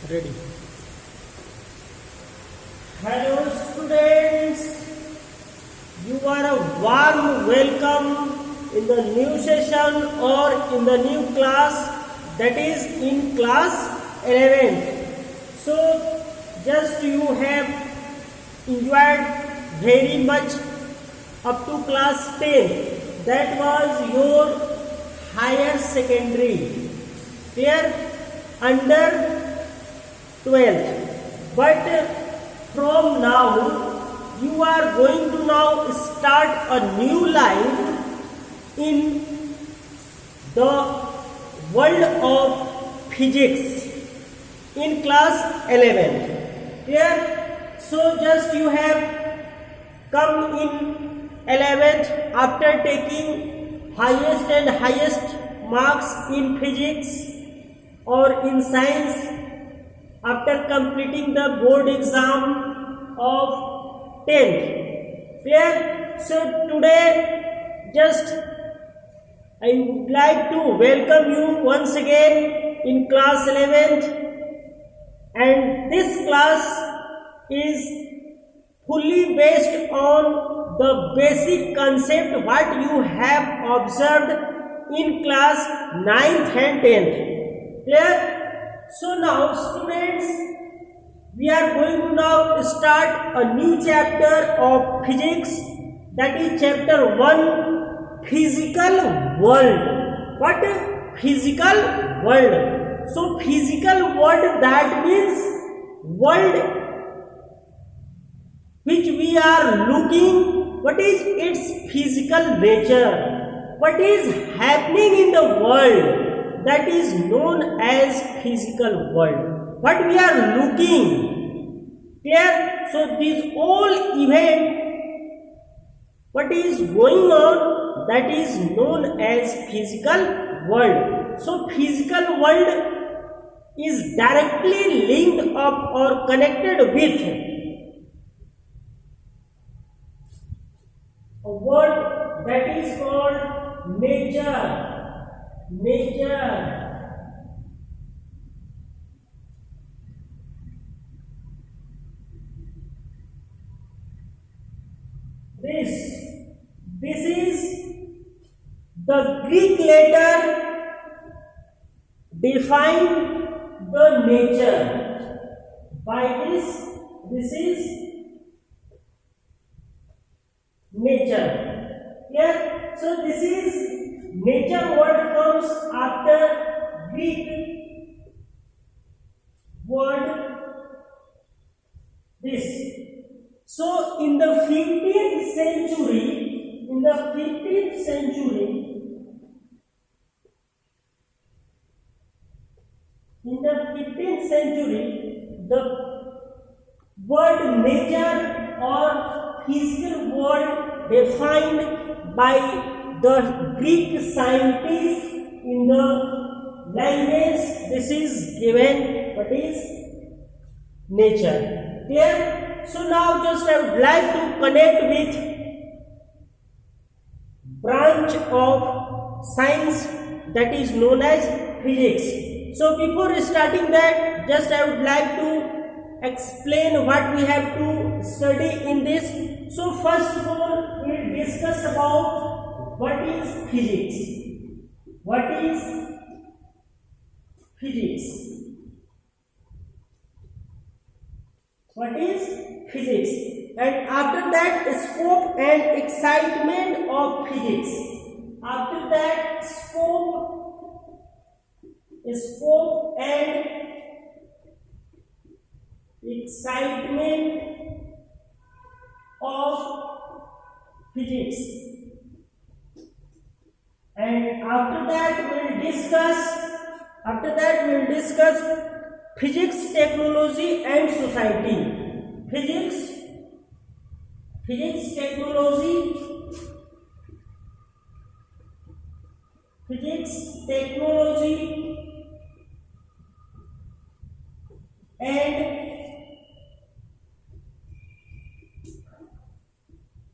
Ready. Hello students, you are a warm welcome in the new session or in the new class, that is in class 11th. So just you have enjoyed very much up to class 10, that was your higher secondary, here under 12th, but from now you are going to now start a new life in the world of physics in class 11. Here, so just you have come in 11th after taking highest and highest marks in physics or in science, after completing the board exam of 10th. Clear? So today just I would like to welcome you once again in class 11th, and this class is fully based on the basic concept what you have observed in class 9th and 10th. Clear? So now students, we are going to now start a new chapter of physics, that is chapter 1, physical world. What is physical world? So physical world, that means world which we are looking, what is its physical nature, what is happening in the world, that is known as physical world. What we are looking. Clear? So this all event, what is going on, that is known as physical world. So physical world is directly linked up or connected with a word that is called nature. This is the Greek letter define the nature. By this is nature. Here, so this is nature word comes after Greek word this. So in the 15th century, the word nature or physical world defined by the Greek scientists in the language, this is given, what is nature. Clear? So now just I would like to connect with branch of science that is known as physics. So before starting that, just I would like to explain what we have to study in this. So first of all, we will discuss about what is physics. What is physics? What is physics? And after that, scope and excitement of physics. After that, scope and excitement of physics. And after that we will discuss physics, technology and society. Physics, technology and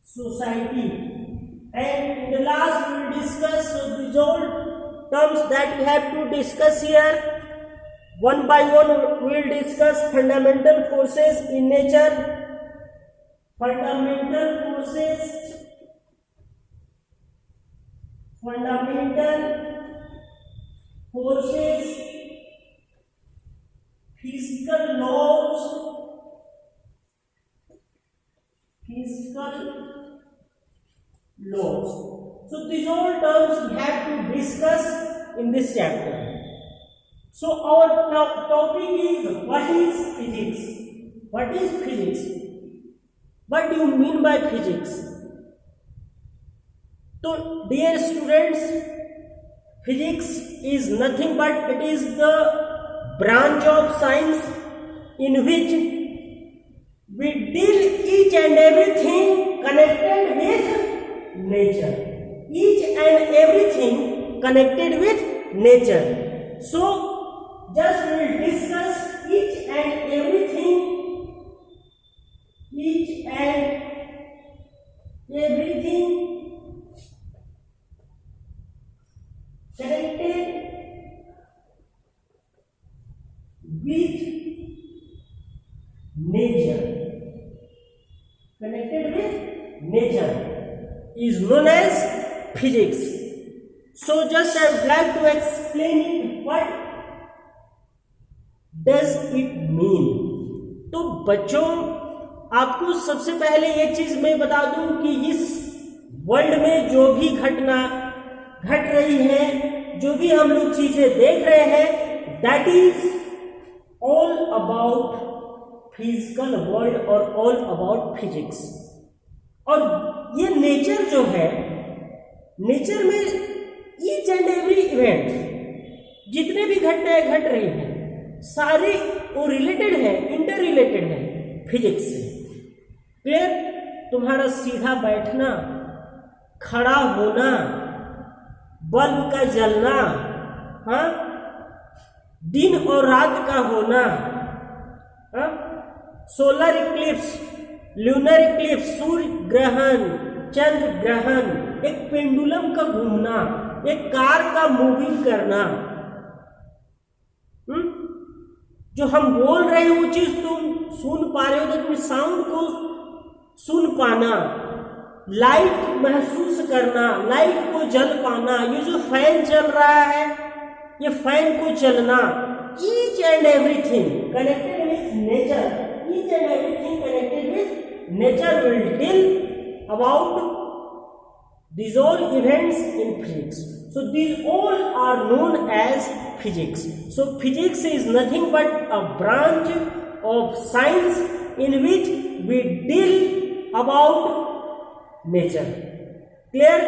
society. And in the last we will discuss, so these all terms that we have to discuss here. One by one we'll discuss fundamental forces in nature. Fundamental forces, physical laws, So these all terms we have to discuss in this chapter. So our topic is what is physics? What is physics? What do you mean by physics? So dear students, physics is nothing but it is the branch of science in which we deal each and everything connected with nature. Each and everything connected with nature. So just we will discuss each and everything connected with nature is known as physics. So just I would like to explain it. What does it mean? तो बच्चों, आपको सबसे पहले ये चीज मैं बता दूं कि इस वर्ल्ड में जो भी घटना घट रही है, जो भी हम लोग चीजें देख रहे हैं, that is all about physical world और ऑल अबाउट फिजिक्स. और ये नेचर जो है, नेचर में ईच एंड एवरी इवेंट, जितने भी घटनाएं घट रही हैं, सारे वो रिलेटेड है, इंटर रिलेटेड है फिजिक्स से. क्लियर? तुम्हारा सीधा बैठना, खड़ा होना, बल्ब का जलना, हाँ, दिन और रात का होना, हाँ, सोलर इक्लिप्स, ल्यूनर इक्लिप्स, सूर्य ग्रहण, चंद्र ग्रहण, एक पेंडुलम का घूमना, एक कार का मूविंग करना, जो हम बोल रहे हैं वो चीज तुम सुन पा रहे हो, तो तुम साउंड को सुन पाना, लाइट महसूस करना, लाइट को जल पाना, ये जो फैन चल रहा है, ये फैन को चलना, each and everything connected with nature, each and everything connected with nature will tell about these all events in physics. So these all are known as physics. So physics is nothing but a branch of science in which we deal about nature. Clear?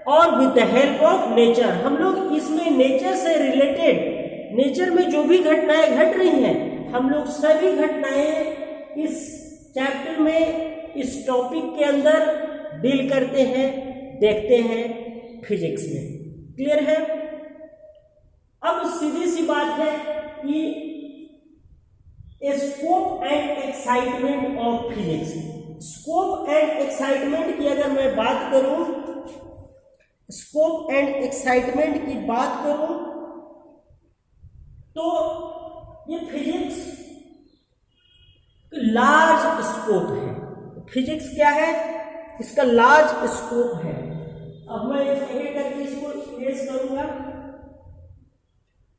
और with the help of nature, हम लोग इसमें nature से related, nature में जो भी घटनाएं घट रही हैं, हम लोग सभी घटनाएं इस चैप्टर में, इस टॉपिक के अंदर डील करते हैं, देखते हैं फिजिक्स में. क्लियर है? अब सीधी सी बात है कि scope and excitement of physics. Scope and excitement की अगर मैं बात करूं, स्कोप एंड एक्साइटमेंट की बात करूं, तो ये फिजिक्स लार्ज स्कोप है. फिजिक्स क्या है? इसका लार्ज स्कोप है. अब मैं एक करके इसको ट्रेस करूंगा.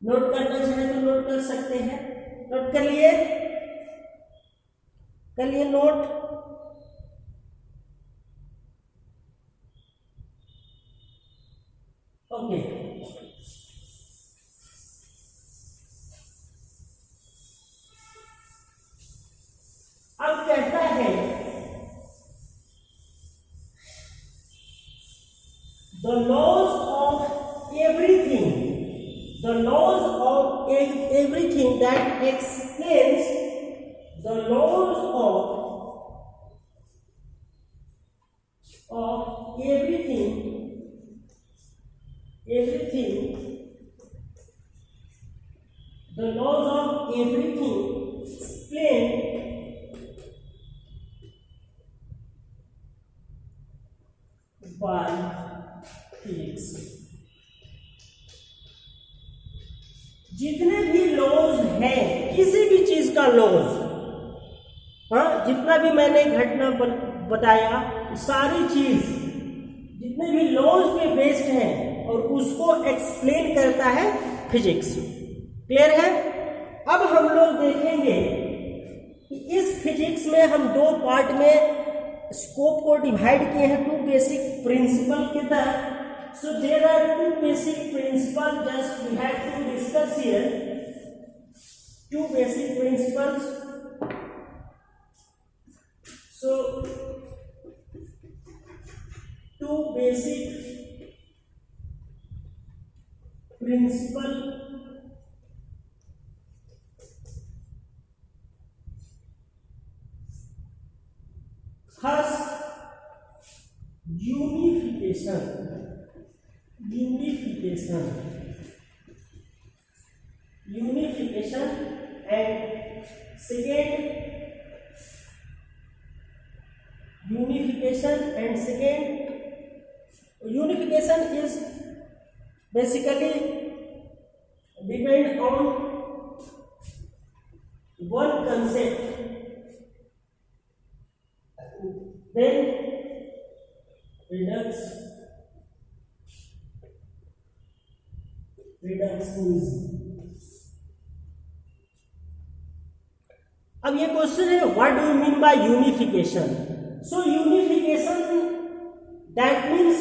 नोट करना चाहे तो नोट कर सकते हैं. नोट कर लिए नोट. ओके. अब कहता है the laws of everything that explains the laws of everything the laws of everything explained by physics. जितने भी लॉज का लॉज, हाँ जितना भी मैंने घटना बताया सारी चीज जितने भी लॉज पे बेस्ड है और उसको एक्सप्लेन करता है फिजिक्स। क्लियर है? अब हम लोग देखेंगे कि इस फिजिक्स में हम दो पार्ट में स्कोप को डिवाइड किए हैं, टू बेसिक प्रिंसिपल के तहत। So there are two basic principle just we have to discuss here, two basic principles. So two basic principle first unification and second unification is basically depend on one concept, then reductionism। अब ये question है what do you mean by unification. So unification that means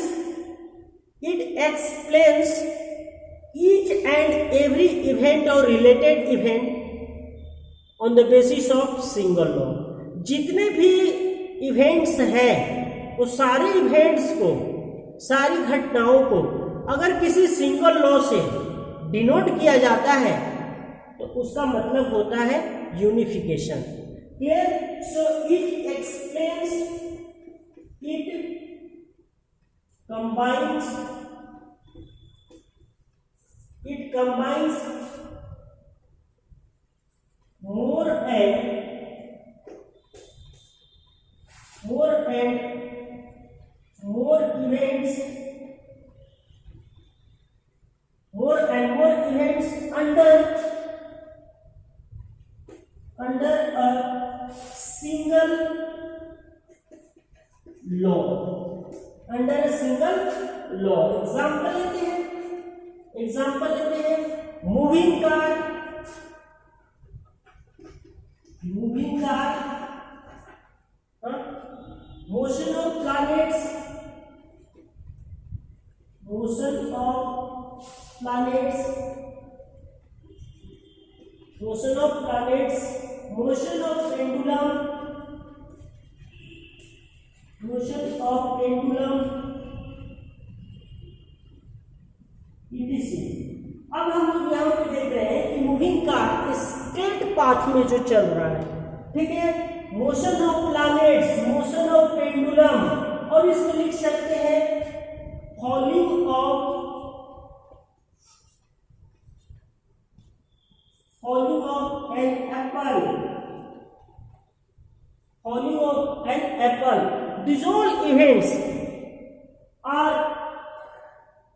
it explains each and every event or related event on the basis of single law। जितने भी events हैं वो सारे events को, सारी घटनाओं को अगर किसी सिंगल लॉ से डिनोट किया जाता है तो उसका मतलब होता है unification. Clear? So it explains, it combines more and more events under a single law, under a single law. Example लेते हैं moving car, motion of planets, motion of pendulum etc। अब हम लोग यहाँ पे देख रहे हैं कि मूविंग कार स्ट्रेट पाथ में जो चल रहा है, ठीक है, motion of planets, motion of pendulum, और इसको लिख सकते हैं falling of an apple. These all events are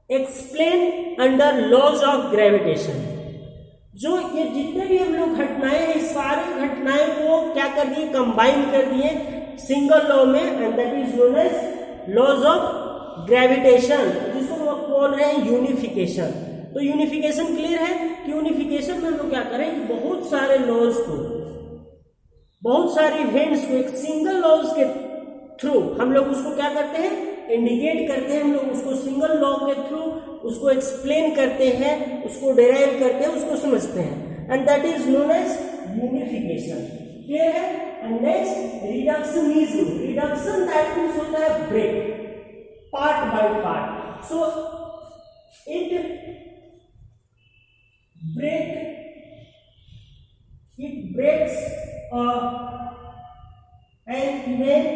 explained under laws of gravitation। जो ये जितने भी हम लोग घटनाएं हैं, सारी घटनाएं को क्या कर दिए, कंबाइन कर दिए सिंगल लॉ में, and that is known as laws of gravitation, जिसको हम बोल रहे हैं यूनिफिकेशन। तो यूनिफिकेशन क्लियर है कि यूनिफिकेशन में हम लोग क्या करें, बहुत सारे लॉज को, बहुत सारे इवेंट्स को एक सिंगल लॉज के थ्रू हम लोग उसको क्या करते हैं, इंडिकेट करते हैं, हम लोग उसको सिंगल लॉ के थ्रू उसको एक्सप्लेन करते हैं, उसको डेराइव करते हैं, उसको समझते हैं, and that is known as unification. Clear है? And next reductionism. Reduction that means होता है break, part by part. So it breaks an event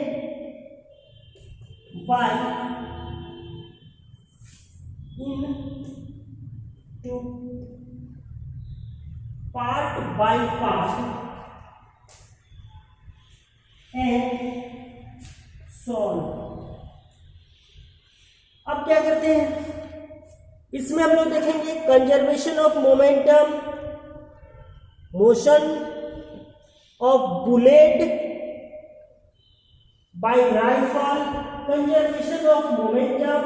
by into part by part and solve। अब क्या करते हैं, इसमें हम लोग देखेंगे conservation of momentum, motion of bullet by rifle, conservation of momentum,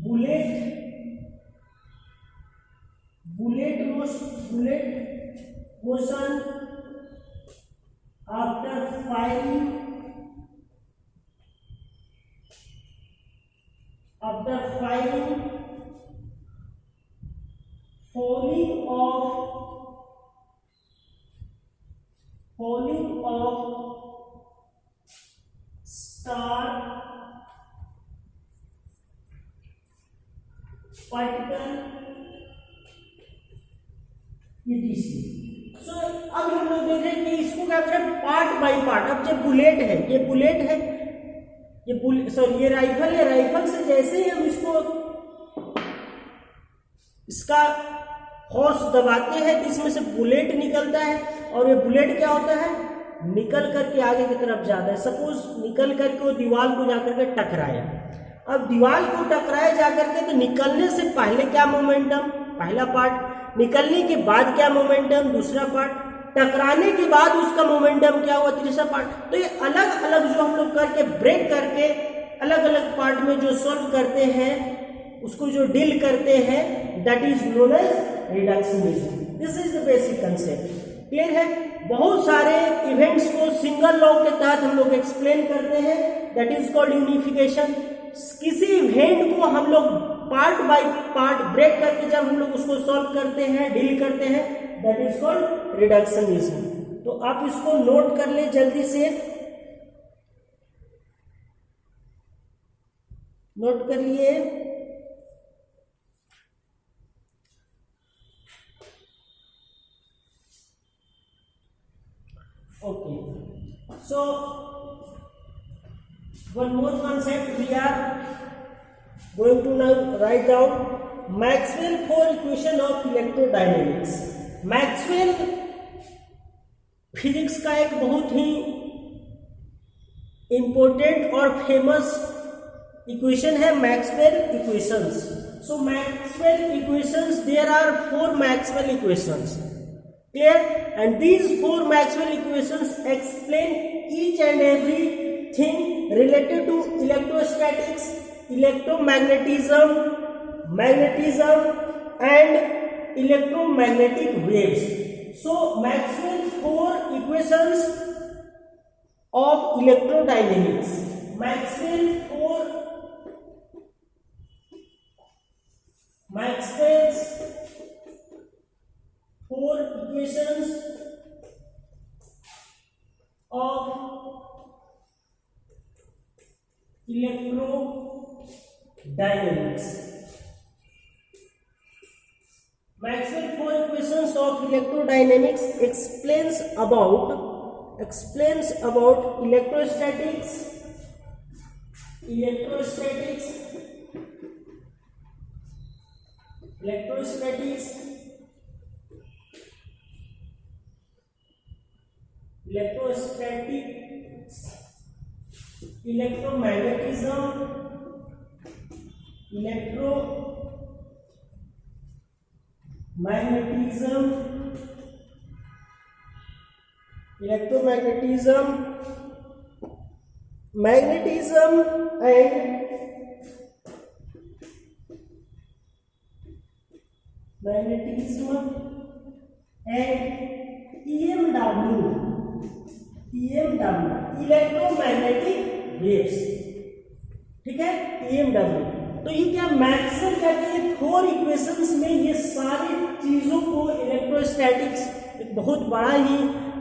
bullet motion after firing, falling of star particle etc. सो अब हम लोग देख रहे हैं कि इसको क्या करें पार्ट बाय पार्ट। अब जब बुलेट है, ये राइफल है, राइफल से जैसे ही हम इसका हॉर्स दबाते हैं तो इसमें से बुलेट निकलता है, और ये बुलेट क्या होता है, निकल करके आगे की तरफ जाता है। सपोज निकल करके वो दीवार को जाकर के टकराया। अब दीवार को टकराए जाकर के तो निकलने से पहले क्या मोमेंटम, पहला पार्ट, निकलने के बाद क्या मोमेंटम, दूसरा पार्ट, टकराने के बाद उसका मोमेंटम क्या हुआ, तीसरा पार्ट। तो ये अलग अलग जो हम लोग करके ब्रेक करके अलग अलग पार्ट में जो सॉल्व करते हैं, उसको जो डील करते हैं, that is known as reductionism. This is the basic concept. Clear है? बहुत सारे इवेंट्स को सिंगल लॉ के तहत हम लोग एक्सप्लेन करते हैं, दैट इज कॉल्ड यूनिफिकेशन। किसी इवेंट को हम लोग पार्ट बाय पार्ट ब्रेक करके जब हम लोग उसको सॉल्व करते हैं, डील करते हैं, दैट इज कॉल्ड रिडक्शनिज्म। तो आप इसको नोट कर ले जल्दी से, नोट कर लिए। Okay, so one more concept we are going to now write down, Maxwell four equation of electrodynamics। Maxwell physics का एक बहुत ही इंपॉर्टेंट और फेमस इक्वेशन है, Maxwell equations. So Maxwell equations, there are four Maxwell equations, clear, and these four Maxwell equations explain each and every thing related to electrostatics, electromagnetism, magnetism and electromagnetic waves. So Maxwell four equations of electrodynamics, Maxwell's four equations of electrodynamics. Maxwell four equations of electrodynamics explains about electrostatics, electromagnetism, magnetism and EMW, electromagnetic waves. ठीक है, EMW। तो ये क्या Maxwell कहते हैं, four equations में ये सारी चीजों को, इलेक्ट्रोस्टैटिक्स एक बहुत बड़ा ही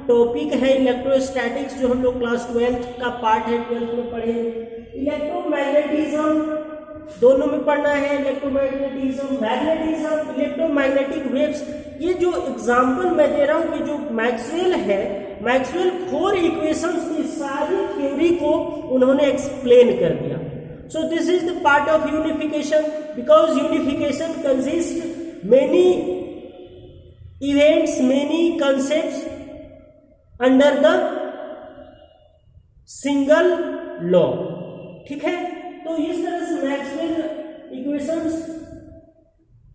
टॉपिक है, इलेक्ट्रोस्टैटिक्स जो हम लोग क्लास 12 का पार्ट है, 12th में पढ़े। इलेक्ट्रोमैग्नेटिज्म दोनों में पढ़ना है, इलेक्ट्रोमैग्नेटिज्म, मैग्नेटिज्म, इलेक्ट्रोमैग्नेटिक वेव्स। ये जो एग्जांपल मैं दे रहा हूँ कि जो मैक्सवेल है, मैक्सवेल फोर इक्वेशंस की सारी थ्योरी को उन्होंने एक्सप्लेन कर दिया। सो this is the part of unification, because unification consist many events, many concepts under the single law. ठीक है, तो इस तरह से मैक्सवेल इक्वेशंस,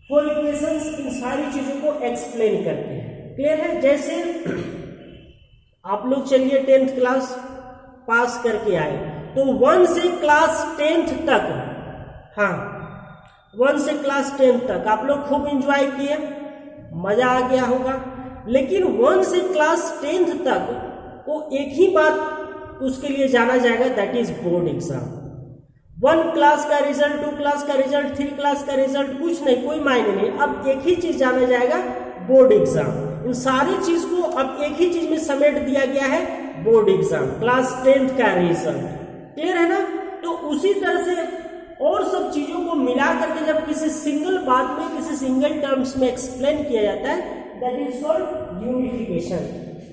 फोर इक्वेशंस इन सारी चीजों को एक्सप्लेन करते हैं। क्लियर है? जैसे आप लोग चलिए 10th क्लास पास करके आए, तो 1 से क्लास 10th तक, हाँ 1 से क्लास 10th तक आप लोग खूब एंजॉय किए, मजा आ गया होगा। लेकिन 1 से क्लास 10th तक वो एक ही बात उसके लिए जाना जाएगा, that is board exam. 1 class का रिजल्ट, 2 क्लास का रिजल्ट, 3 क्लास का रिजल्ट कुछ नहीं, कोई मायने नहीं। अब एक ही चीज जाना जाएगा, बोर्ड एग्जाम। इन सारी चीज को अब एक ही चीज में समेट दिया गया है, बोर्ड एग्जाम, क्लास 10th का रिजल्ट। क्लियर है ना? तो उसी तरह से और सब चीजों को मिला करके जब किसी सिंगल बात में, किसी सिंगल टर्म्स में एक्सप्लेन किया जाता है, दैट इज कॉल्ड यूनिफिकेशन।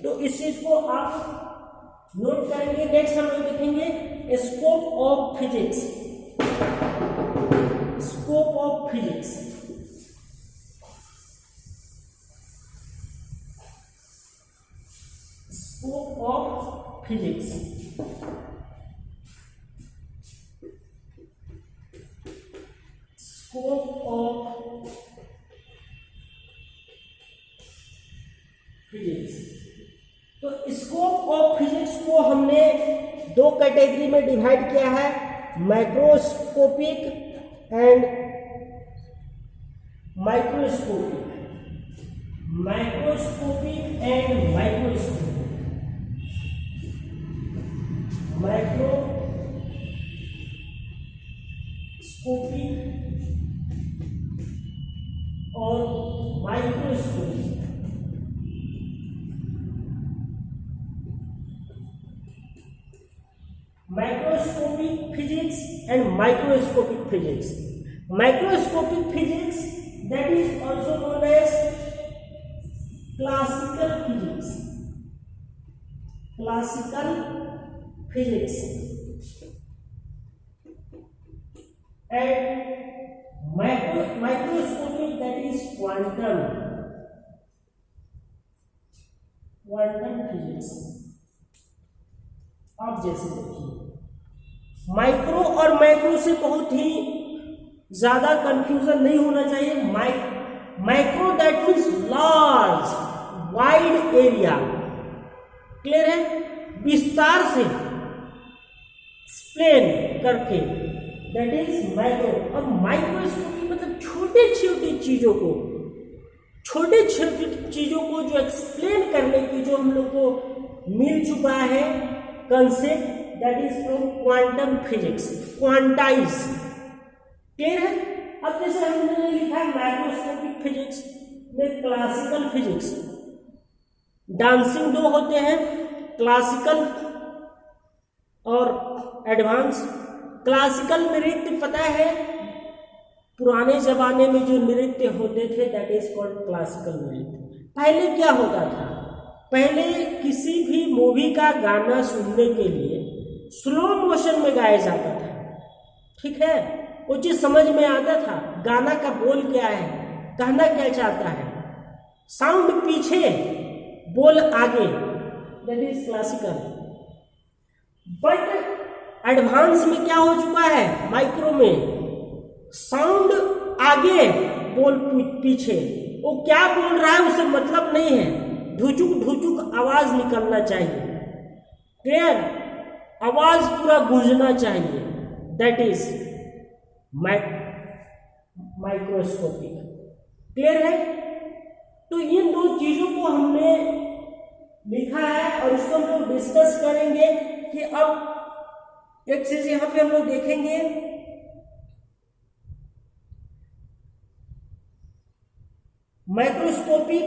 तो इस चीज को आप नोट करेंगे। नेक्स्ट हम लोग देखेंगे scope of physics. Scope of physics, scope of physics. Scope of physics. तो स्कोप ऑफ फिजिक्स को हमने 2 कैटेगरी में डिवाइड किया है, macroscopic and microscopic. Macroscopic and microscopic. Macroscopic और microscopic. Macroscopic physics and microscopic physics. Macroscopic physics, that is also known as classical physics. Classical physics. And microscopic, that is quantum physics. आप जैसे देखिए, micro और macro से बहुत ही ज्यादा confusion नहीं होना चाहिए। Micro that means large, wide area. Clear है? विस्तार से एक्सप्लेन करके, दैट इज माइक्रो। अब माइक्रोस्कोपी मतलब छोटे छोटे चीजों को, छोटे छोटे चीजों को जो एक्सप्लेन करने की जो हम लोग को मिल चुका है concept, that is from quantum physics, quantize. Clear है? अब जैसे हमने लिखा है माइक्रोस्कोपिक फिजिक्स में क्लासिकल फिजिक्स, डांसिंग 2 होते हैं, क्लासिकल और एडवांस। क्लासिकल नृत्य पता है, पुराने जमाने में जो नृत्य होते थे, दैट इज कॉल्ड क्लासिकल नृत्य। पहले क्या होता था? पहले किसी भी मूवी का गाना सुनने के लिए स्लो मोशन में गाया जाता था। ठीक है? वो चीज समझ में आता था, गाना का बोल क्या है, कहना क्या चाहता है, साउंड पीछे, बोल आगे, that is classical. But advance में क्या हो चुका है? माइक्रो में साउंड आगे, बोल पीछे। वो क्या बोल रहा है उसे मतलब नहीं है, ढुचुक ढुचुक आवाज निकलना चाहिए। क्लियर? आवाज पूरा गूंजना चाहिए, दैट इज माइक्रोस्कोपिक। क्लियर है? तो इन 2 चीजों को हमने लिखा है और इसको हम लोग डिस्कस करेंगे कि अब एक चीज यहां पे हम लोग देखेंगे, माइक्रोस्कोपिक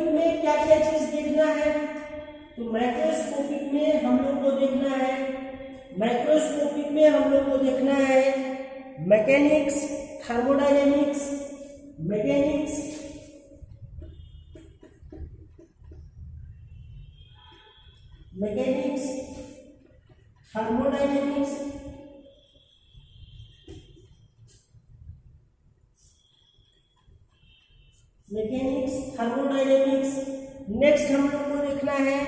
में क्या क्या चीज देखना है। तो माइक्रोस्कोपिक में हम लोग को देखना है, माइक्रोस्कोपिक में हम लोग को देखना है mechanics, thermodynamics, mechanics, thermodynamics, thermodynamics. Next हम लोग को देखना है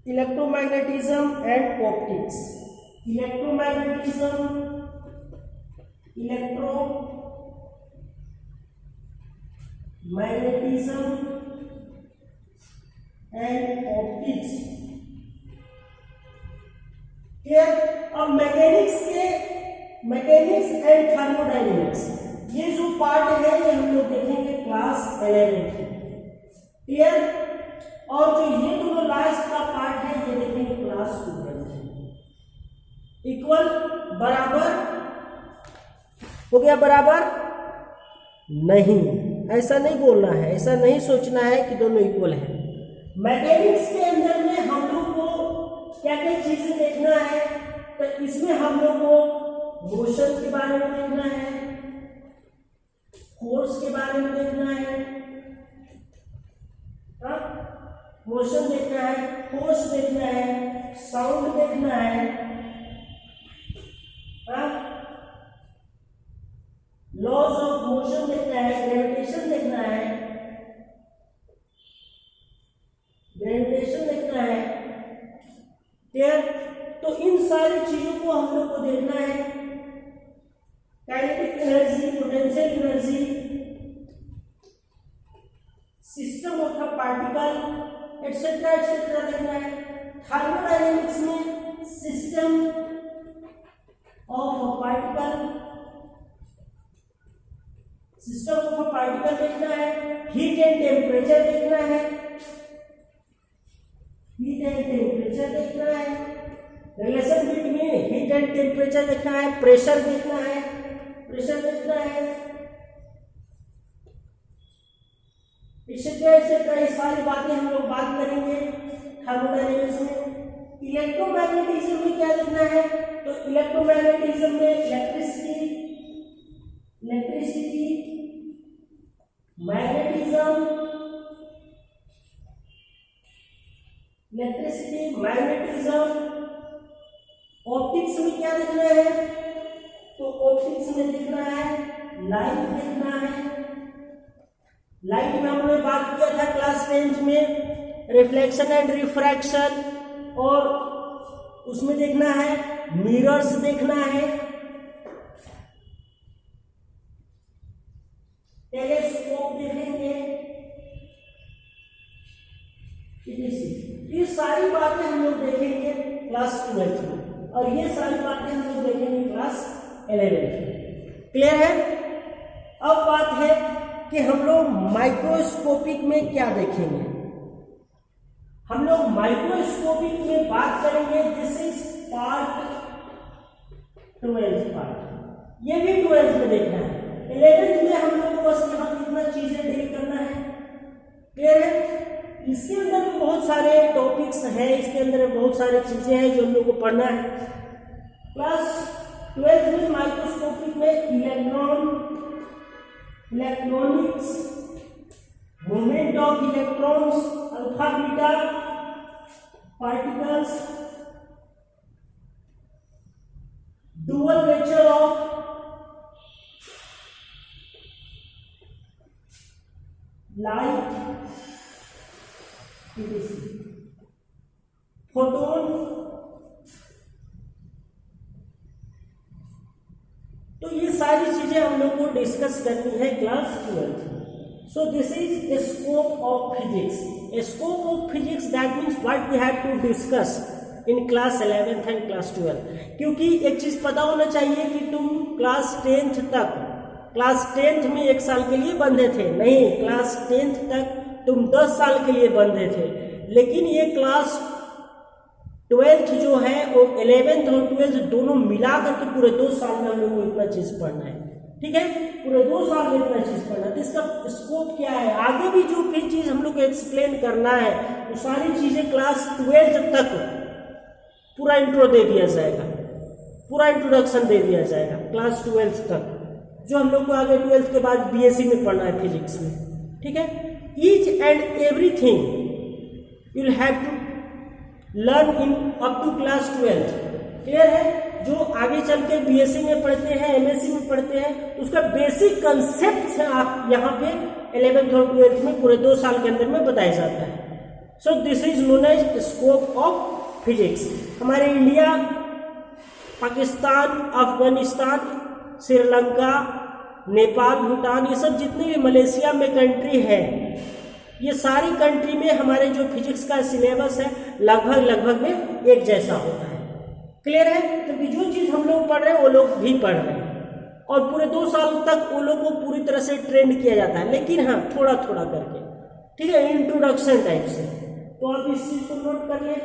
electromagnetism and optics. Electromagnetism, and optics. Clear. अब मैकेनिक्स एंड थर्मोडायनेमिक्स, ये जो पार्ट है ये हम लोग देखेंगे क्लास 11 में। क्लियर। और जो ये दोनों लास्ट का पार्ट है ये देखेंगे क्लास 12 में। इक्वल, बराबर हो गया? बराबर नहीं, ऐसा नहीं बोलना है, ऐसा नहीं सोचना है कि दोनों इक्वल है। मैकेनिक्स के अंदर में हम लोग को क्या क्या चीजें देखना है, तो इसमें हम लोग को मोशन के बारे में देखना है, फोर्स के बारे में देखना है, मोशन देखना है, फोर्स देखना है, साउंड देखना है, लॉज ऑफ मोशन देखना है, ग्रेविटेशन देखना है, क्लियर। तो इन सारी चीजों को हम लोग को देखना है। Kinetic energy, potential energy, system of a particle etcetera देखना है। थर्मोडायनेमिक्स में सिस्टम ऑफ अ पार्टिकल देखना है। हीट एंड टेम्परेचर देखना है, relation between heat and temperature देखना है, प्रेशर देखना है, एक्सेट्रा। ये सारी बातें हम लोग बात करेंगे थर्मोडायनेमिक्स में। इलेक्ट्रोमैग्नेटिज्म में क्या देखना है, तो इलेक्ट्रोमैग्नेटिज्म में इलेक्ट्रिसिटी, मैग्नेटिज्म। ऑप्टिक्स में क्या देखना है, तो ऑप्टिक्स में देखना है लाइट देखना है। लाइट में हमने बात किया था क्लास 10 में, रिफ्लेक्शन एंड रिफ्रैक्शन, और उसमें देखना है मिरर्स देखना है, टेलीस्कोप देखेंगे। ये सारी बातें हम लोग देखेंगे क्लास 12 में, और ये सारी बातें हम लोग देखेंगे क्लास 11 में। क्लियर है। अब बात है कि हम लोग माइक्रोस्कोपिक में क्या देखेंगे। हम लोग माइक्रोस्कोपिक में बात करेंगे, दिस इज पार्ट 12 पार्ट, ये भी 12 में देखना है। 11 में हम लोग को बस यहाँ कितना चीजें डील करना है। क्लियर है। इसके अंदर भी बहुत सारे टॉपिक्स हैं, इसके अंदर बहुत सारी चीजें हैं जो हम लोग को पढ़ना है। क्लास 12 में माइक्रोस्कोपिक में electronics, movement of electrons, alpha beta particles, dual nature of light, photon. तो ये सारी चीजें हम लोग को डिस्कस करनी है class 12। So this is a scope of physics. A scope of physics that means what we have to discuss in class 11 and class 12। क्योंकि एक चीज पता होना चाहिए कि तुम क्लास 10th तक, क्लास 10th में 1 साल के लिए बंधे थे, नहीं, क्लास 10th तक तुम 10 साल के लिए बंधे थे। लेकिन ये क्लास 12th जो है वो 11th और 12th दोनों मिला करके पूरे 2 साल में हम लोग को इतना चीज पढ़ना है। ठीक है, पूरे 2 साल में इतना चीज पढ़ना है। तो इसका स्कोप क्या है, आगे भी जो भी चीज हम लोग को एक्सप्लेन करना है वो सारी चीजें क्लास 12th तक पूरा इंट्रो दे दिया जाएगा, पूरा इंट्रोडक्शन दे दिया जाएगा क्लास 12th तक, जो हम लोग को आगे 12th के बाद बीएससी में पढ़ना है फिजिक्स में। ठीक है, each and everything you will have to learn in up to class 12th। Clear है। जो आगे चल के बीएससी में पढ़ते हैं, एमएससी में पढ़ते हैं, तो उसका बेसिक कंसेप्ट आप यहाँ पे 11th और 12th में पूरे 2 साल के अंदर में बताया जाता है। So this is known as scope of physics. हमारे इंडिया, पाकिस्तान, अफगानिस्तान, श्रीलंका, नेपाल, भूटान, ये सब जितने भी मलेशिया में कंट्री है, ये सारी कंट्री में हमारे जो फिजिक्स का सिलेबस है लगभग में एक जैसा होता है। क्लियर है? क्योंकि जो चीज़ हम लोग पढ़ रहे हैं वो लोग भी पढ़ रहे हैं और पूरे 2 साल तक वो लोग को पूरी तरह से ट्रेंड किया जाता है, लेकिन हाँ थोड़ा थोड़ा करके, ठीक है, इंट्रोडक्शन टाइप से। तो आप इस चीज को नोट करिए।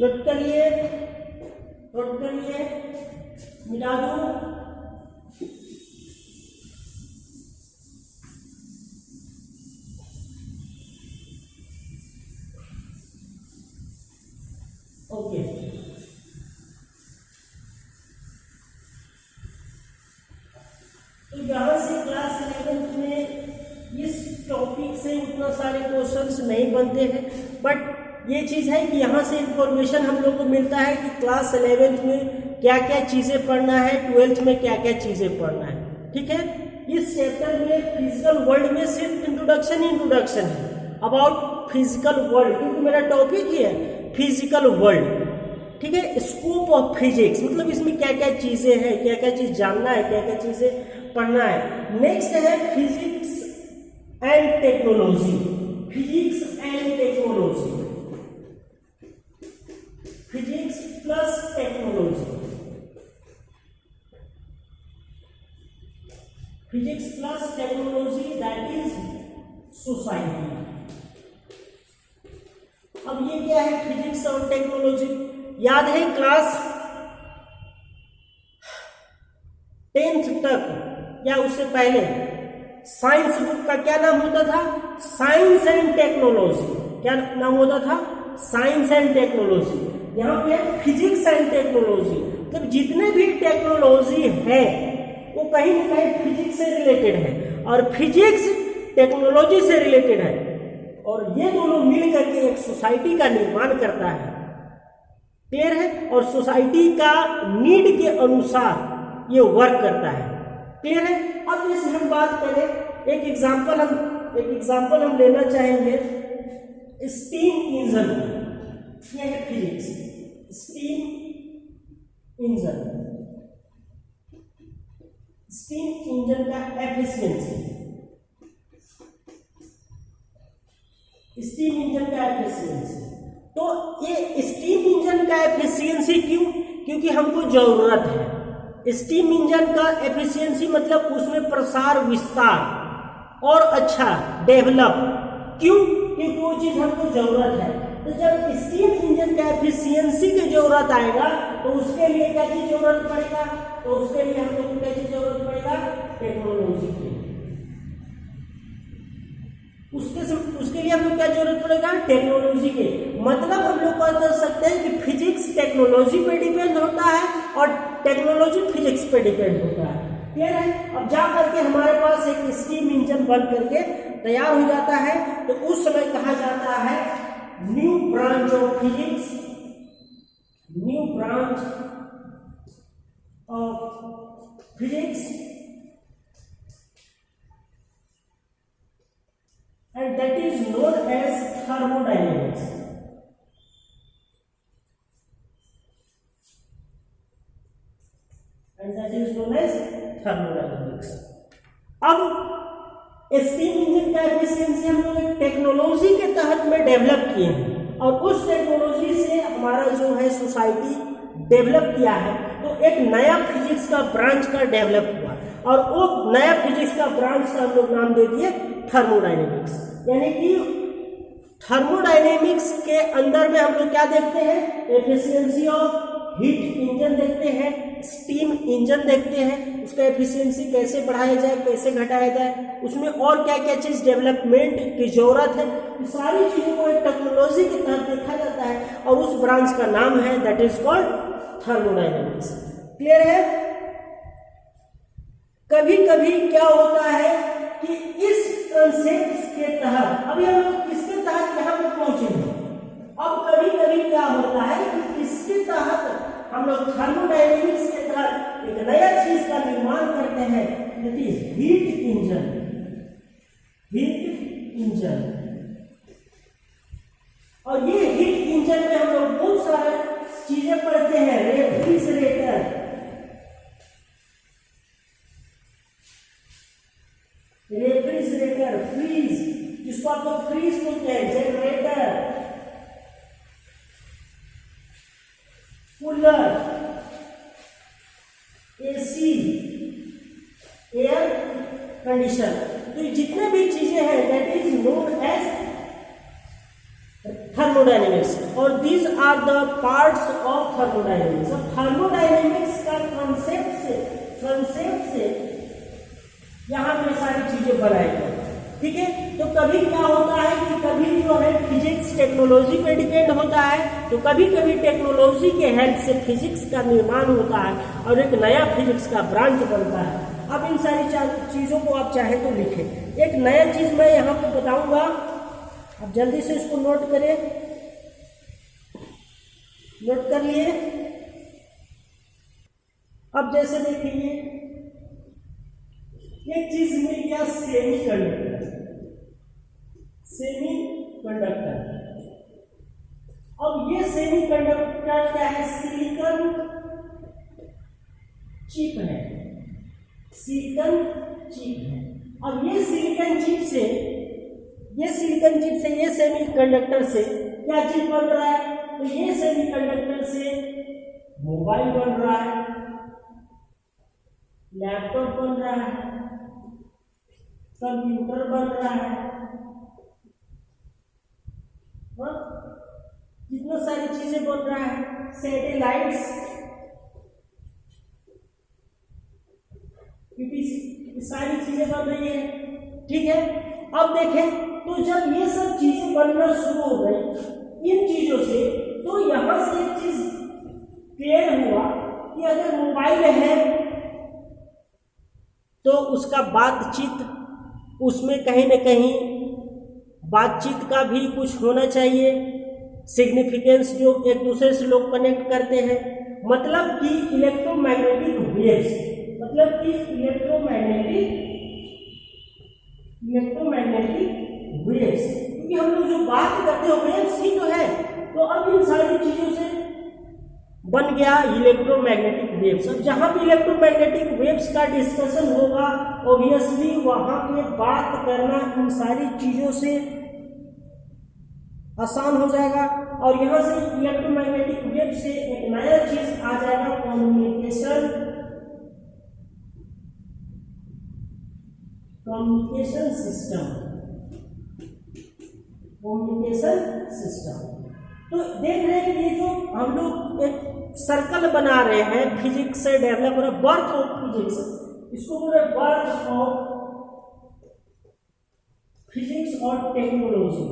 नोट करिए, मिला दो। ओके, तो यहाँ से क्लास 11th में इस टॉपिक से उतना सारे क्वेश्चंस नहीं बनते हैं, बट ये चीज़ है कि यहाँ से इंफॉर्मेशन हम लोग को मिलता है कि क्लास 11th में क्या क्या चीज़ें पढ़ना है, 12th में क्या क्या चीज़ें पढ़ना है। ठीक है, इस चैप्टर में फिजिकल वर्ल्ड में सिर्फ इंट्रोडक्शन है अबाउट फिजिकल वर्ल्ड, क्योंकि मेरा टॉपिक ही है फिजिकल वर्ल्ड। ठीक है, स्कोप ऑफ फिजिक्स मतलब इसमें क्या क्या चीजें हैं, क्या क्या चीज जानना है, क्या क्या चीजें पढ़ना है। नेक्स्ट है physics and technology. Physics and technology, physics plus technology, physics plus technology, that is society. अब ये क्या है फिजिक्स और टेक्नोलॉजी? याद है क्लास 10th तक या उससे पहले साइंस बुक का क्या नाम होता था? Science and technology. क्या नाम होता था? Science and technology. यहाँ पे फिजिक्स एंड टेक्नोलॉजी, मतलब जितने भी टेक्नोलॉजी है वो कहीं ना कहीं फिजिक्स से रिलेटेड है और फिजिक्स टेक्नोलॉजी से रिलेटेड है, और ये दोनों मिल करके एक सोसाइटी का निर्माण करता है। क्लियर है? और सोसाइटी का नीड के अनुसार ये वर्क करता है। क्लियर है? अब जैसे हम बात करें, एक एग्जांपल हम लेना चाहेंगे स्टीम इंजन। ये है physics, steam engine. Steam engine का एफिशिएंसी, स्टीम इंजन का एफिशिएंसी। तो ये स्टीम इंजन का एफिशिएंसी क्यों? क्योंकि हमको जरूरत है। स्टीम इंजन का एफिशिएंसी मतलब उसमें प्रसार विस्तार और अच्छा डेवलप। क्यों? क्योंकि वो चीज हमको जरूरत है। तो जब स्टीम इंजन का एफिशिएंसी की जरूरत आएगा तो उसके लिए क्या चीज जरूरत पड़ेगा? तो उसके लिए हम लोग को क्या चीज जरूरत पड़ेगा? टेक्नोलॉजी की। उसके लिए हम लोग क्या जरूरत पड़ेगा? टेक्नोलॉजी के। मतलब हम लोग कह सकते हैं कि फिजिक्स टेक्नोलॉजी पे डिपेंड होता है और टेक्नोलॉजी फिजिक्स पे डिपेंड होता है। क्लियर है? अब जा करके हमारे पास एक स्टीम इंजन बन करके तैयार हो जाता है, तो उस समय कहा जाता है new branch of physics, new branch of physics, and that is known as thermodynamics. And that is known as thermodynamics. अब स्टीम इंजन का एफिशिएंसी हम लोग एक टेक्नोलॉजी के तहत में डेवलप किए हैं और उस टेक्नोलॉजी से हमारा जो है सोसाइटी डेवलप किया है, तो एक नया फिजिक्स का ब्रांच का डेवलप हुआ और वो नया फिजिक्स का ब्रांच का हम लोग नाम दे दिए थर्मोडायनेमिक्स। यानी कि थर्मोडायनेमिक्स के अंदर में हम लोग क्या देखते हैं? एफिशिएंसी ऑफ हीट इंजन देखते हैं, स्टीम इंजन देखते हैं, उसका एफिशिएंसी कैसे बढ़ाया जाए, कैसे घटाया जाए, उसमें और क्या क्या चीज डेवलपमेंट की जरूरत है, सारी चीजों को एक टेक्नोलॉजी के तहत देखा जाता है और उस ब्रांच का नाम है that is called thermodynamics. Clear है? कभी कभी क्या होता है कि इस कंसेप्ट के तहत, अभी हम लोग किसके तहत यहाँ पे पहुंचे हैं, अब कभी कभी क्या होता है कि इसके तहत हम लोग थर्मोडायनेमिक्स के तहत एक नया चीज का निर्माण करते हैं, that is heat engine. Engine. और ये हीट इंजन में हम लोग बहुत सारे चीजें पढ़ते हैं, रेफ्रिजरेटर, फ्रीज, जिसको आप लोग फ्रीज बोलते हैं, generator, cooler, AC, air conditioner. तो ये जितने भी चीजें हैं that is known as thermodynamics, और these are the parts of thermodynamics. अब थर्मोडायनेमिक्स का कंसेप्ट से यहाँ पे सारी चीजें बनाई गई, ठीक है। तो कभी क्या होता है कि कभी जो है फिजिक्स टेक्नोलॉजी पे डिपेंड होता है, तो कभी कभी टेक्नोलॉजी के हेल्प से फिजिक्स का निर्माण होता है और एक नया फिजिक्स का ब्रांच बनता है। अब इन सारी चीजों को आप चाहे तो लिखें। एक नया चीज मैं यहाँ पे बताऊंगा, अब जल्दी से इसको नोट करें, नोट कर लिए। अब जैसे देखिए एक चीज मिल गया, सेमीकंडक्टर। अब ये सेमीकंडक्टर क्या है, सिलिकॉन चिप है, अब ये सिलिकॉन चिप से ये सेमीकंडक्टर से क्या चीज बन रहा है, तो ये सेमीकंडक्टर से मोबाइल बन रहा है, लैपटॉप बन रहा है, कंप्यूटर बन रहा है, कितना सारी चीजें बन रहा है, सैटेलाइट्स, क्योंकि सारी चीजें बन रही है, ठीक है। अब देखें तो जब ये सब चीजें बनना शुरू हो गई इन चीजों से, तो यहां से एक चीज क्लियर हुआ कि अगर मोबाइल है तो उसका बातचीत, उसमें कहीं न कहीं बातचीत का भी कुछ होना चाहिए, सिग्निफिकेंस, जो एक दूसरे से लोग कनेक्ट करते हैं, मतलब कि इलेक्ट्रोमैग्नेटिक वेव्स, क्योंकि हम लोग जो बात करते हैं वेव्स ही तो है। तो अब इन सारी चीजों से बन गया इलेक्ट्रोमैग्नेटिक वेव्स। अब जहां पे इलेक्ट्रोमैग्नेटिक वेव्स का डिस्कशन होगा, ऑब्वियसली वहां पे बात करना इन सारी चीजों से आसान हो जाएगा, और यहां से इलेक्ट्रोमैग्नेटिक वेव से एक नया चीज आ जाएगा, कम्युनिकेशन सिस्टम। तो देख रहे हैं ये जो हम लोग एक सर्कल बना रहे हैं, फिजिक्स से डेवलप हो रहा है, बर्थ ऑफ फिजिक्स, इसको बोल रहे बर्थ ऑफ फिजिक्स और टेक्नोलॉजी,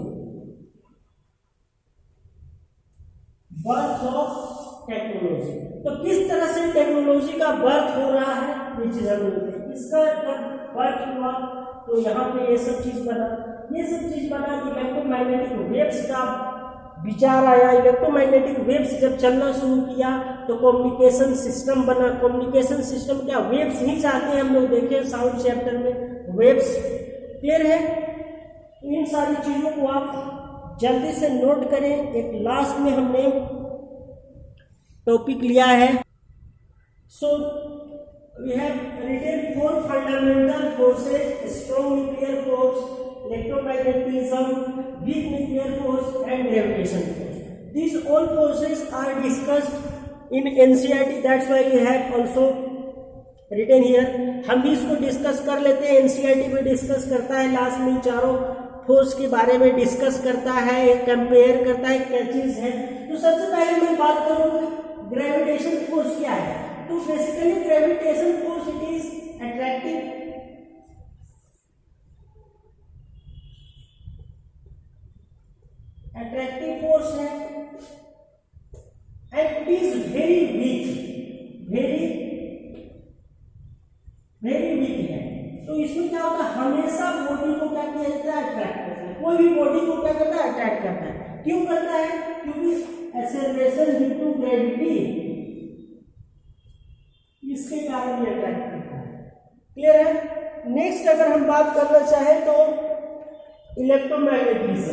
बर्थ ऑफ टेक्नोलॉजी। तो किस तरह से टेक्नोलॉजी का बर्थ हो रहा है, ये चीज हम लोग इसका बर्थ हुआ तो यहाँ पे ये सब चीज बना कि इलेक्ट्रोमैग्नेटिक वेव्स का विचार आया। इलेक्ट्रोमैग्नेटिक वेव्स जब चलना शुरू किया तो कम्युनिकेशन सिस्टम बना। कम्युनिकेशन सिस्टम क्या, वेव्स ही चाहते हैं हम लोग, देखें साउंड चैप्टर में वेव्स, क्लियर है। इन सारी चीजों को आप जल्दी से नोट करें। एक लास्ट में हमने टॉपिक लिया है, सो we have written 4 fundamental forces: strong nuclear force, electromagnetism, weak nuclear force, and gravitation force. These all forces are discussed in NCERT. That's why we have also written here. हम भी इसको discuss कर लेते हैं। NCERT में discuss करता है, last में चारों फोर्स के बारे में डिस्कस करता है, कंपेयर करता है क्या चीज है। तो सबसे पहले मैं बात करूँ ग्रेविटेशन फोर्स क्या है। तो basically gravitation force it is attractive force है, and it is very weak है। तो इसमें क्या होता है, हमेशा बॉडी को क्या किया जाता है, अट्रैक्ट करता है। कोई भी बॉडी को क्या करता है, अट्रैक्ट करता है। क्यों करता है, क्योंकि एक्सेलरेशन ड्यू टू ग्रेविटी इसके कारण ये अट्रैक्ट करता है, क्लियर है। नेक्स्ट अगर हम बात करना चाहें तो इलेक्ट्रोमैग्नेटिज्म।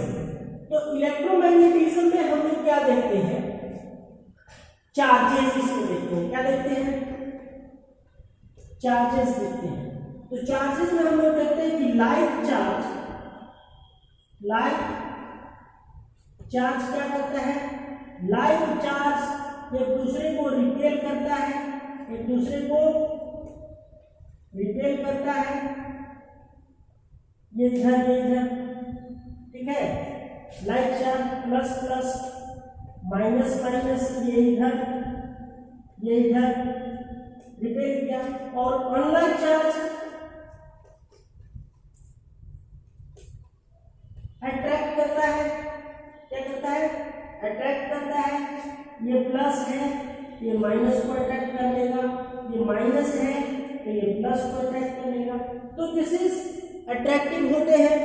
तो इलेक्ट्रोमैग्नेटिज्म में हम लोग क्या देखते हैं, चार्जेस इसमें देखते हैं। क्या देखते हैं, चार्जेस देखते हैं। तो चार्जेस में हम लोग देखते हैं कि लाइक चार्ज क्या करता है, लाइक चार्ज एक दूसरे को रिपेल करता है, ये इधर, ठीक है। Like charge plus plus minus minus, ये इधर रिपेल किया। और अनलाइक चार्ज अट्रैक्ट करता है। क्या करता है, अट्रैक्ट करता है। ये प्लस है, ये माइनस को अट्रैक्ट कर लेगा, ये माइनस है तो ये प्लस को अट्रैक्ट कर लेगा। तो दिस इज अट्रैक्टिव होते हैं।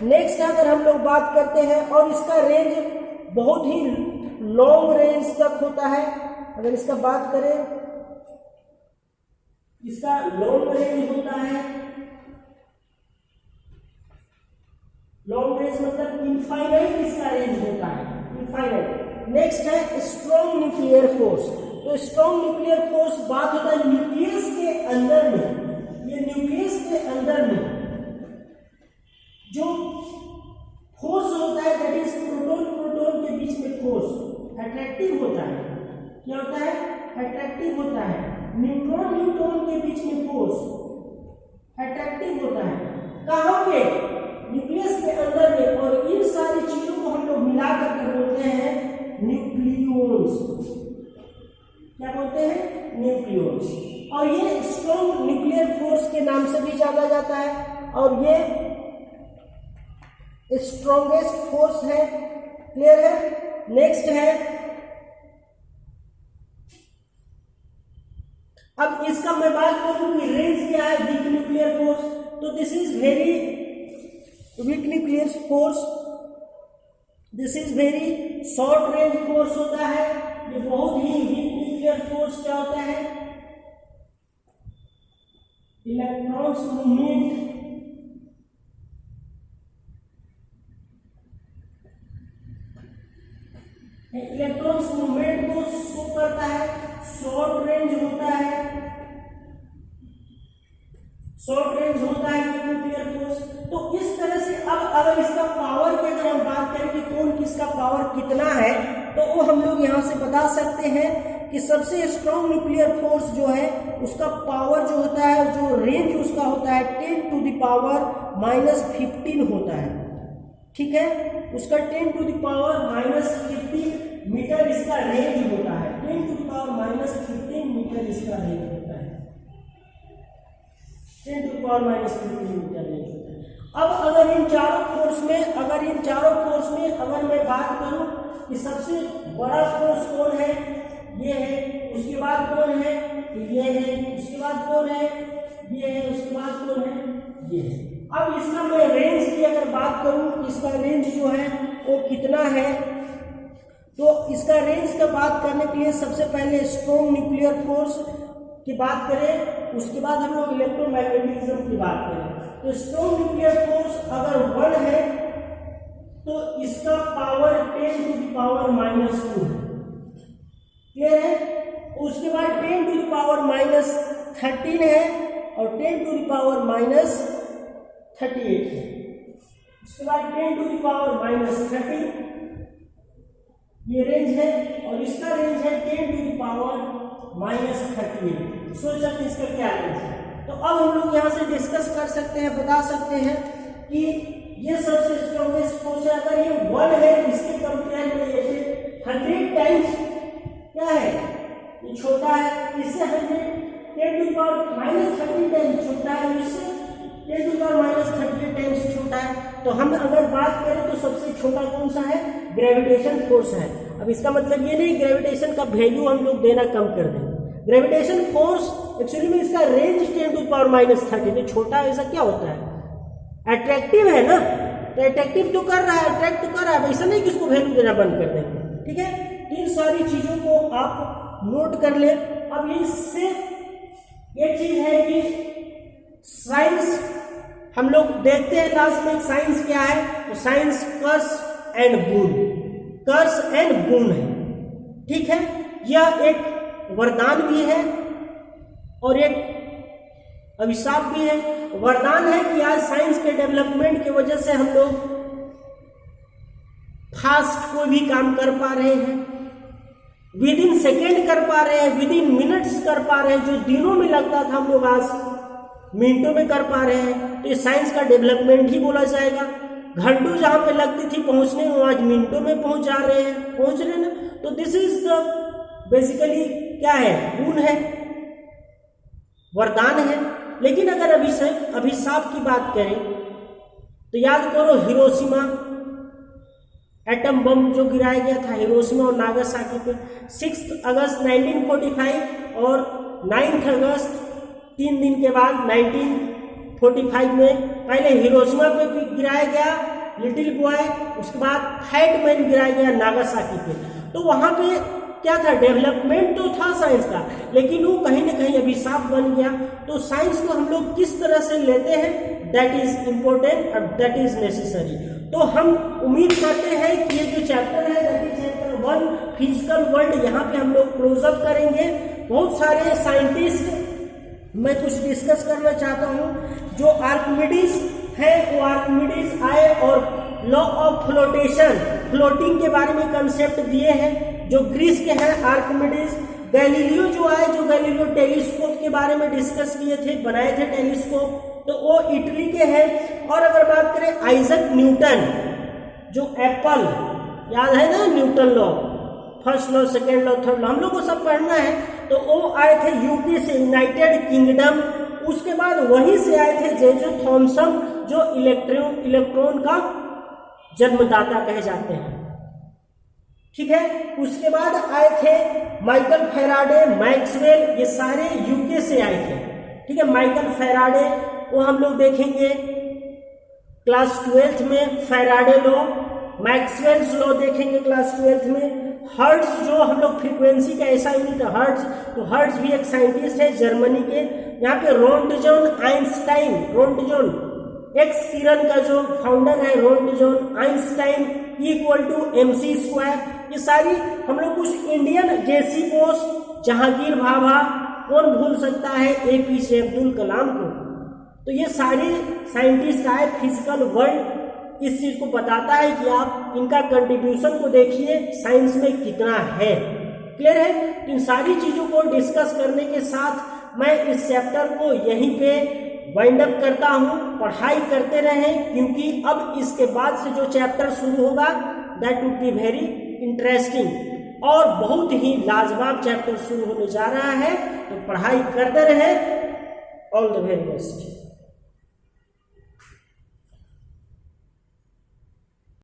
नेक्स्ट अगर हम लोग बात करते हैं, और इसका रेंज बहुत ही लॉन्ग रेंज तक होता है। अगर इसका बात करें, इसका लॉन्ग रेंज होता है, लॉन्ग रेंज मतलब इनफाइनाइट इसका रेंज होता है, इनफाइनाइट। नेक्स्ट है स्ट्रॉन्ग न्यूक्लियर फोर्स। तो स्ट्रॉन्ग न्यूक्लियर फोर्स बात होता है न्यूक्लियस के अंदर में। ये न्यूक्लियस के अंदर में जो फोर्स होता है, दैट इज प्रोटॉन के बीच में फोर्स अट्रैक्टिव होता है। क्या होता है, अट्रैक्टिव होता है। न्यूट्रॉन के बीच में फोर्स अट्रैक्टिव होता है। कहाँ पे, न्यूक्लियस के अंदर में। और इन सारी चीजों को हम लोग मिलाकर बोलते हैं न्यूक्लियॉन्स। क्या बोलते हैं, न्यूक्लियॉन्स। और ये स्ट्रॉन्ग न्यूक्लियर फोर्स के नाम से भी जाना जाता है, और ये स्ट्रॉन्गेस्ट फोर्स है। क्लियर है। नेक्स्ट है, अब इसका मैं बात करूं कि रेंज क्या है वीक न्यूक्लियर फोर्स। तो this is very weak nuclear force, this is very short range force होता है। ये बहुत ही वीक न्यूक्लियर फोर्स क्या होता है, इलेक्ट्रॉन्स मूवमेंट को शो करता है। शॉर्ट रेंज होता है, न्यूक्लियर फोर्स। तो इस तरह से अब अगर इसका पावर की अगर हम बात करें कि कौन किसका पावर कितना है, तो वो हम लोग यहाँ से बता सकते हैं कि सबसे स्ट्रॉन्ग न्यूक्लियर फोर्स जो है उसका पावर जो होता है, जो रेंज उसका होता है 10⁻⁻15 होता है। ठीक है, उसका 10⁻⁻15 मीटर इसका रेंज होता है। 10⁻⁻15 मीटर इसका रेंज होता है। 10⁻⁻15 मीटर रेंज होता है। अब अगर इन चारों फोर्स में अगर मैं बात करूं कि सबसे बड़ा फोर्स कौन है, ये है। उसके बाद कौन है, ये है। उसके बाद कौन है, ये है। उसके बाद कौन है, ये है। अब इसका मैं रेंज की अगर बात करूं, इसका रेंज जो है वो कितना है, तो इसका रेंज का बात करने के लिए सबसे पहले स्ट्रॉन्ग न्यूक्लियर फोर्स की बात करें, उसके बाद हम लोग इलेक्ट्रोमैग्नेटिज्म की बात करें। तो स्ट्रॉन्ग न्यूक्लियर फोर्स अगर 1 है तो इसका पावर 10⁻⁻2 है। क्लियर है। उसके बाद 10⁻⁻13 है और 10⁻⁻38 है। उसके बाद 10⁻⁻30 ये रेंज है, और इसका रेंज है 10⁻⁻38। सोच सकते हैं इसका क्या रेंज है। तो अब हम लोग यहाँ से डिस्कस कर सकते हैं, बता सकते हैं कि ये सबसे स्ट्रॉन्गेस्ट फोर्स है। अगर ये 1 है, इसके कंपेयर में ये 100 टाइम्स क्या है, ये छोटा है। इससे 10⁻⁻13 टाइम्स छोटा है, इससे 10⁻⁻38 टाइम्स छोटा है। तो हम अगर बात करें तो सबसे छोटा कौन सा है, ग्रेविटेशन फोर्स है। अब इसका मतलब ये नहीं ग्रेविटेशन का वैल्यू हम लोग देना कम कर देंगे। ग्रेविटेशन फोर्स एक्चुअली में इसका रेंज 10⁻⁻13 छोटा है। ऐसा क्या होता है, अट्रैक्टिव है ना, तो अट्रैक्टिव तो कर रहा है, अट्रैक्ट तो कर रहा है। ऐसा नहीं कि उसको वैल्यू देना बंद कर देंगे। ठीक है, इन सारी चीजों को आप नोट कर ले। अब इससे एक चीज है कि साइंस हम लोग देखते हैं लास्ट में साइंस क्या है, तो science curse and boon, curse and boon है, ठीक है। यह एक वरदान भी है और एक अभिशाप भी है। वरदान है कि आज साइंस के डेवलपमेंट की वजह से हम लोग फास्ट कोई भी काम कर पा रहे हैं, विद इन सेकेंड कर पा रहे हैं, विद इन मिनट्स कर पा रहे हैं। जो दिनों में लगता था हम लोग आज मिनटों में कर पा रहे हैं, तो ये साइंस का डेवलपमेंट ही बोला जाएगा। घंटों जहां पे लगती थी पहुंचने में, आज मिनटों में पहुंच रहे हैं ना। तो दिस इज द बेसिकली क्या है, गुण है, वरदान है। लेकिन अगर अभिशाप की बात करें तो याद करो हिरोशिमा एटम बम जो गिराया गया था हिरोशिमा और नागासाकी पे 6 अगस्त 1945 और 9 अगस्त 3 दिन के बाद 1945 में पहले हिरोशिमा पे गिराया गया लिटिल बॉय, उसके बाद फैट मैन गिराया गया नागासाकी पे। तो वहां पे क्या था, डेवलपमेंट तो था साइंस का, लेकिन वो कहीं ना कहीं अभिशाप बन गया। तो साइंस को हम लोग किस तरह से लेते हैं, दैट इज इम्पोर्टेंट और दैट इज नेसेसरी। तो हम उम्मीद करते हैं कि ये जो चैप्टर है that is chapter 1 physical world, यहाँ पे हम लोग क्लोजअप करेंगे। बहुत सारे साइंटिस्ट मैं कुछ डिस्कस करना चाहता हूँ। जो आर्किमिडीज है वो आर्किमिडीज आए और लॉ ऑफ फ्लोटेशन, फ्लोटिंग के बारे में कंसेप्ट दिए हैं, जो ग्रीस के हैं आर्किमिडीज। गैलीलियो जो आए, जो गैलीलियो टेलीस्कोप के बारे में डिस्कस किए थे, बनाए थे टेलीस्कोप, तो वो इटली के हैं। और अगर बात करें आइजक न्यूटन, जो एप्पल, याद है ना Newton law, first law, second law, third law, हम लोग को सब पढ़ना है। तो वो आए थे यूके से, यूनाइटेड किंगडम। उसके बाद वहीं से आए थे जेजे थॉमसन, जो इलेक्ट्रॉन का जन्मदाता कहे जाते हैं, ठीक है। उसके बाद आए थे माइकल फैराडे, मैक्सवेल, ये सारे यूके से आए थे, ठीक है। माइकल फैराडे वो हम लोग देखेंगे क्लास 12th में, फैराडे लॉ, मैक्सवेल्स लॉ देखेंगे क्लास 12th में। हर्ट्ज जो हम लोग फ्रीक्वेंसी का ऐसा यूनिट है हर्ट्ज, तो हर्ट्ज भी एक साइंटिस्ट है जर्मनी के। यहाँ पे रोंटजन आइंस्टाइन, रोंटजन एक्स किरण का जो फाउंडर है Roentgen Einstein equal to mc²। ये सारी हम लोग कुछ इंडियन, जेसी बोस, जहांगीर भाभा, कौन भूल सकता है APJ अब्दुल कलाम को। तो ये सारे साइंटिस्ट आए। फिजिकल वर्ल्ड इस चीज को बताता है कि आप इनका कंट्रीब्यूशन को देखिए साइंस में कितना है। क्लियर है। तो इन सारी चीजों को डिस्कस करने के साथ मैं इस चैप्टर को यहीं पे वाइंड अप करता हूं। पढ़ाई करते रहें, क्योंकि अब इसके बाद से जो चैप्टर शुरू होगा that would be very interesting और बहुत ही लाजवाब चैप्टर शुरू होने जा रहा है। तो पढ़ाई करते रहें। All the very best.